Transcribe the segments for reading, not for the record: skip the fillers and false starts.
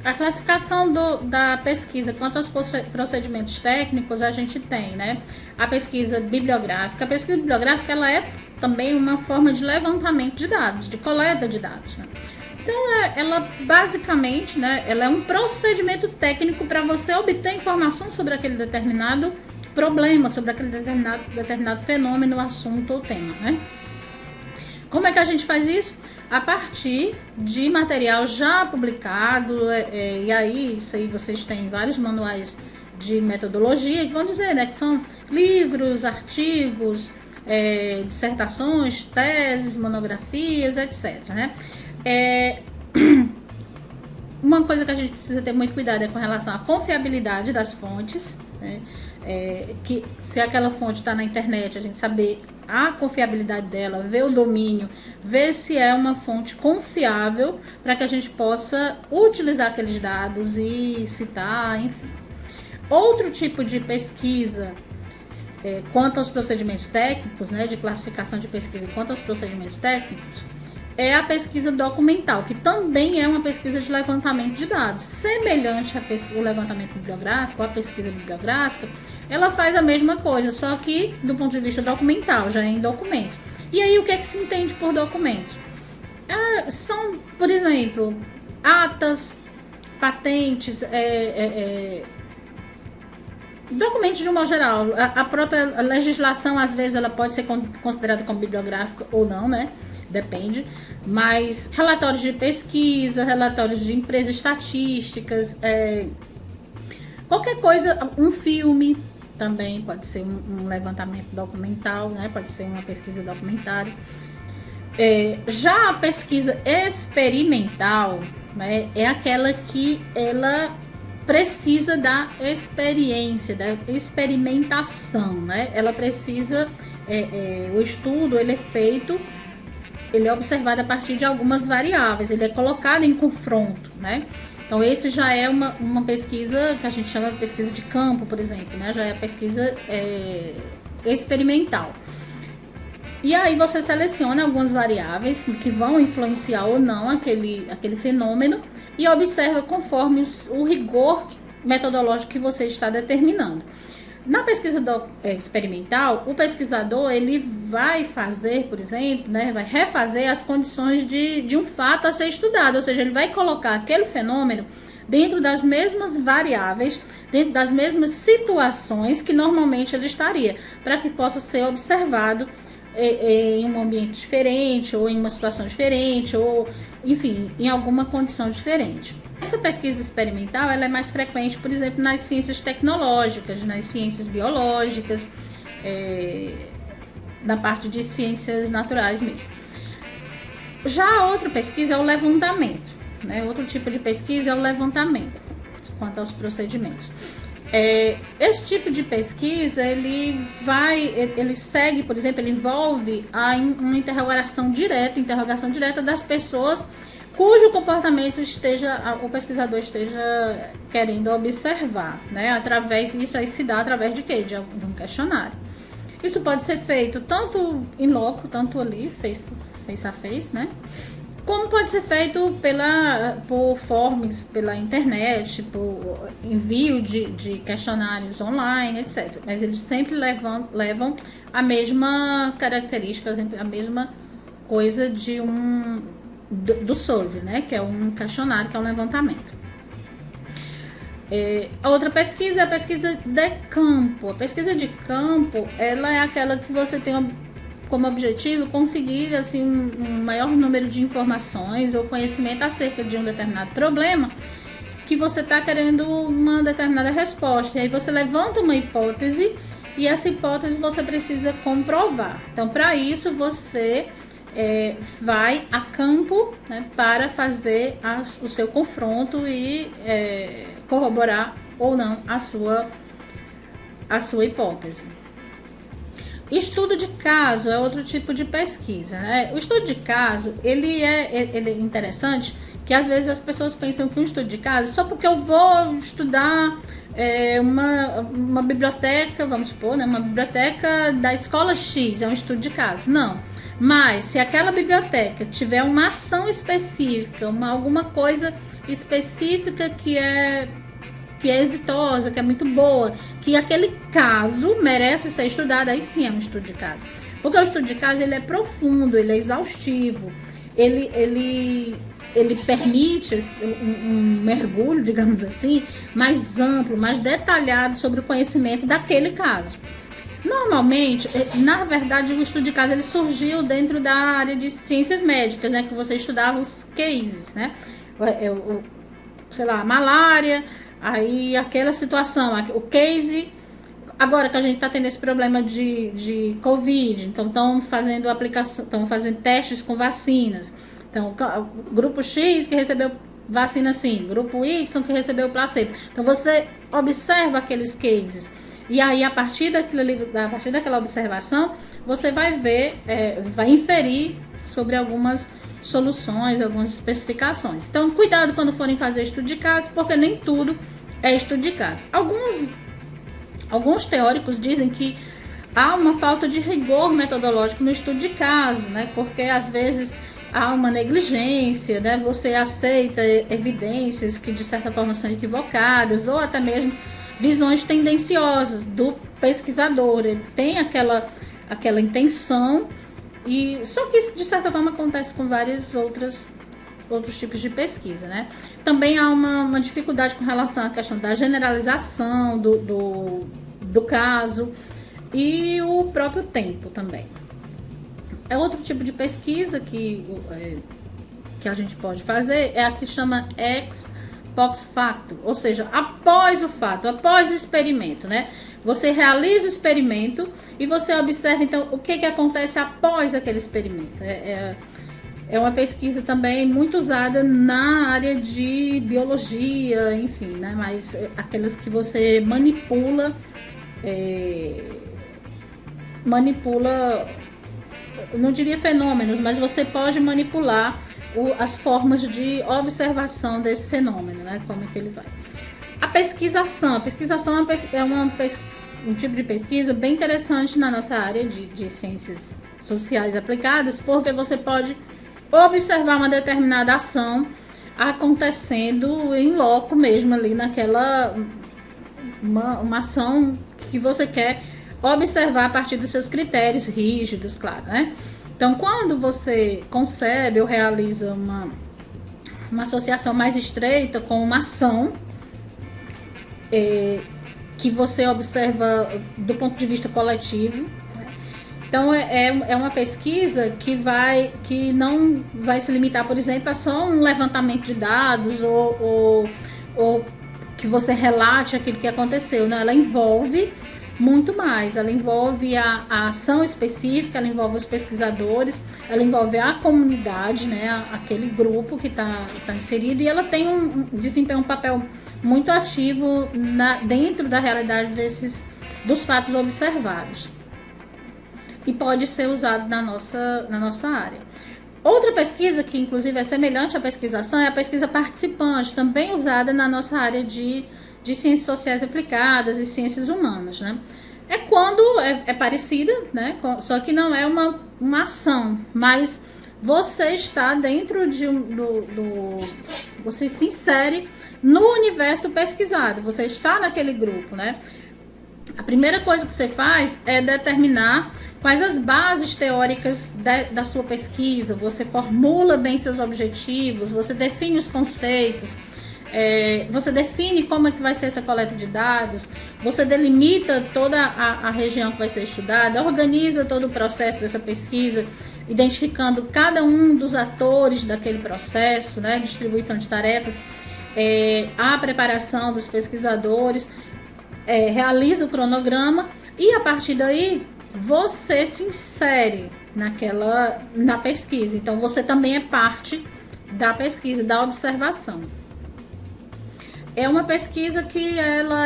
A classificação da pesquisa quanto aos procedimentos técnicos, a gente tem, né? A pesquisa bibliográfica. A pesquisa bibliográfica, ela é também uma forma de levantamento de dados, de coleta de dados, né? Então, ela basicamente, né, ela é um procedimento técnico para você obter informação sobre aquele determinado problema, sobre aquele determinado fenômeno, assunto ou tema, né? Como é que a gente faz isso? A partir de material já publicado, e aí, isso aí vocês têm vários manuais de metodologia que vão dizer, né, que são livros, artigos, dissertações, teses, monografias, etc, né? Uma coisa que a gente precisa ter muito cuidado é com relação à confiabilidade das fontes, né? Que se aquela fonte está na internet, a gente saber a confiabilidade dela, ver o domínio, ver se é uma fonte confiável para que a gente possa utilizar aqueles dados e citar, enfim. Outro tipo de pesquisa quanto aos procedimentos técnicos, né, de classificação de pesquisa quanto aos procedimentos técnicos, é a pesquisa documental, que também é uma pesquisa de levantamento de dados. Semelhante ao levantamento bibliográfico, a pesquisa bibliográfica, ela faz a mesma coisa, só que do ponto de vista documental, já é em documentos. E aí, o que é que se entende por documentos? São, por exemplo, atas, patentes, documentos de um modo geral. A própria legislação, às vezes, ela pode ser considerada como bibliográfica ou não, né? Depende, mas relatórios de pesquisa, relatórios de empresas estatísticas, qualquer coisa, um filme também pode ser um levantamento documental, né? Pode ser uma pesquisa documentária. Já a pesquisa experimental, né, é aquela que ela precisa da experiência, da experimentação, né? Ela precisa, o estudo ele é feito, ele é observado a partir de algumas variáveis, ele é colocado em confronto, né? Então, esse já é uma pesquisa que a gente chama de pesquisa de campo, por exemplo, né? Já é a pesquisa experimental. E aí você seleciona algumas variáveis que vão influenciar ou não aquele fenômeno e observa conforme o rigor metodológico que você está determinando. Na pesquisa experimental, o pesquisador ele vai fazer, por exemplo, né, vai refazer as condições de um fato a ser estudado, ou seja, ele vai colocar aquele fenômeno dentro das mesmas variáveis, dentro das mesmas situações que normalmente ele estaria, para que possa ser observado em um ambiente diferente, ou em uma situação diferente, ou, enfim, em alguma condição diferente. Essa pesquisa experimental ela é mais frequente, por exemplo, nas ciências tecnológicas, nas ciências biológicas, na parte de ciências naturais mesmo. Já a outra pesquisa é o levantamento, né? Outro tipo de pesquisa é o levantamento, quanto aos procedimentos. Esse tipo de pesquisa, ele segue, por exemplo, ele envolve uma interrogação direta das pessoas cujo comportamento o pesquisador esteja querendo observar, né? Isso aí se dá através de quê? De um questionário. Isso pode ser feito tanto in loco, tanto ali, face a face, né? Como pode ser feito por forms, pela internet, por envio de questionários online, etc. Mas eles sempre levam a mesma característica, a mesma coisa do SOLVE, né? Que é um questionário, que é um levantamento. A outra pesquisa é a pesquisa de campo. A pesquisa de campo, ela é aquela que você tem como objetivo conseguir assim, um maior número de informações ou conhecimento acerca de um determinado problema que você está querendo uma determinada resposta. E aí você levanta uma hipótese e essa hipótese você precisa comprovar. Então, para isso, você vai a campo, né, para fazer o seu confronto e corroborar ou não a sua hipótese. Estudo de caso é outro tipo de pesquisa, né? O estudo de caso, ele é interessante, que às vezes as pessoas pensam que um estudo de caso, só porque eu vou estudar uma biblioteca, vamos supor, né? Uma biblioteca da escola X, é um estudo de caso. Não. Mas se aquela biblioteca tiver uma ação específica, alguma coisa específica que é exitosa, que é muito boa, que aquele caso merece ser estudado, aí sim é um estudo de caso. Porque o estudo de caso, ele é profundo, ele é exaustivo, ele permite um mergulho, digamos assim, mais amplo, mais detalhado sobre o conhecimento daquele caso. Normalmente, na verdade, o estudo de caso ele surgiu dentro da área de ciências médicas, né, que você estudava os cases, né, sei lá, malária, aí aquela situação, o case, agora que a gente está tendo esse problema de Covid, então estão fazendo aplicação, estão fazendo testes com vacinas. Então, grupo X que recebeu vacina sim, grupo Y que recebeu placebo. Então, você observa aqueles cases. E aí, a partir daquela observação, você vai ver, vai inferir sobre algumas soluções, algumas especificações. Então, cuidado quando forem fazer estudo de caso, porque nem tudo é estudo de caso. Alguns teóricos dizem que há uma falta de rigor metodológico no estudo de caso, né? Porque às vezes há uma negligência, né? Você aceita evidências que de certa forma são equivocadas, ou até mesmo visões tendenciosas do pesquisador. Ele tem aquela intenção, e só que isso de certa forma acontece com vários outros tipos de pesquisa, né? Também há uma dificuldade com relação à questão da generalização do caso e o próprio tempo também. É outro tipo de pesquisa que a gente pode fazer, é a que chama ex post facto, ou seja, após o fato, após o experimento, né? Você realiza o experimento e você observa, então, o que acontece após aquele experimento. É uma pesquisa também muito usada na área de biologia, enfim, né? Mas aquelas que você manipula, não diria fenômenos, mas você pode manipular as formas de observação desse fenômeno, né? Como é que ele vai. A pesquisação é um tipo de pesquisa bem interessante na nossa área de ciências sociais aplicadas, porque você pode observar uma determinada ação acontecendo em loco mesmo ali naquela uma ação que você quer observar a partir dos seus critérios rígidos, claro, né? Então, quando você concebe ou realiza uma associação mais estreita com uma ação que você observa do ponto de vista coletivo, né? Então, é uma pesquisa que não vai se limitar, por exemplo, a só um levantamento de dados ou que você relate aquilo que aconteceu, né? Ela envolve muito mais, ela envolve a ação específica, ela envolve os pesquisadores, ela envolve a comunidade, né, aquele grupo que está inserido, e ela tem desempenha um papel muito ativo dentro da realidade dos fatos observados, e pode ser usado na nossa área. Outra pesquisa que inclusive é semelhante à pesquisação é a pesquisa participante, também usada na nossa área de ciências sociais aplicadas e ciências humanas, né? É quando é parecida, né? Só que não é uma ação, mas você está dentro você se insere no universo pesquisado, você está naquele grupo, né? A primeira coisa que você faz é determinar quais as bases teóricas da sua pesquisa, você formula bem seus objetivos, você define os conceitos, você define como é que vai ser essa coleta de dados, você delimita toda a região que vai ser estudada, organiza todo o processo dessa pesquisa, identificando cada um dos atores daquele processo, né, distribuição de tarefas, a preparação dos pesquisadores, realiza o cronograma e a partir daí você se insere na pesquisa. Então você também é parte da pesquisa, da observação. É uma pesquisa que ela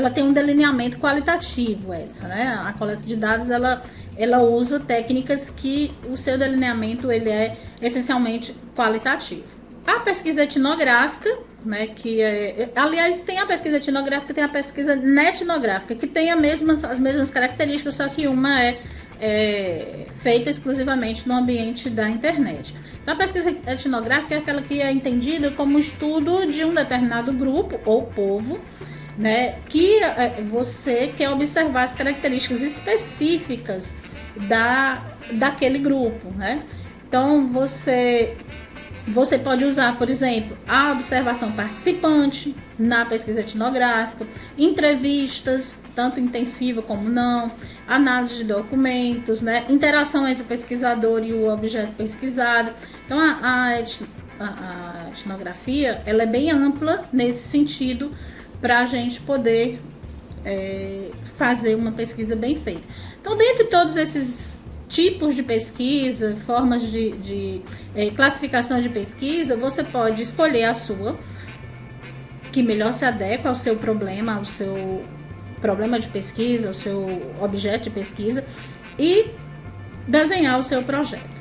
tem um delineamento qualitativo, né? A coleta de dados, ela usa técnicas que o seu delineamento ele é essencialmente qualitativo. A pesquisa etnográfica, né, aliás, tem a pesquisa etnográfica, tem a pesquisa netnográfica, que tem as mesmas características, só que uma é feita exclusivamente no ambiente da internet. Então, a pesquisa etnográfica é aquela que é entendida como estudo de um determinado grupo ou povo, né, que você quer observar as características específicas daquele grupo, né? Então, você pode usar, por exemplo, a observação participante na pesquisa etnográfica, entrevistas, tanto intensiva como não, análise de documentos, né? Interação entre o pesquisador e o objeto pesquisado. Então, a etnografia ela é bem ampla nesse sentido, para a gente poder fazer uma pesquisa bem feita. Então, dentre todos esses tipos de pesquisa, formas de classificação de pesquisa, você pode escolher a sua, que melhor se adequa ao seu problema, ao seu problema de pesquisa, ao seu objeto de pesquisa, e desenhar o seu projeto.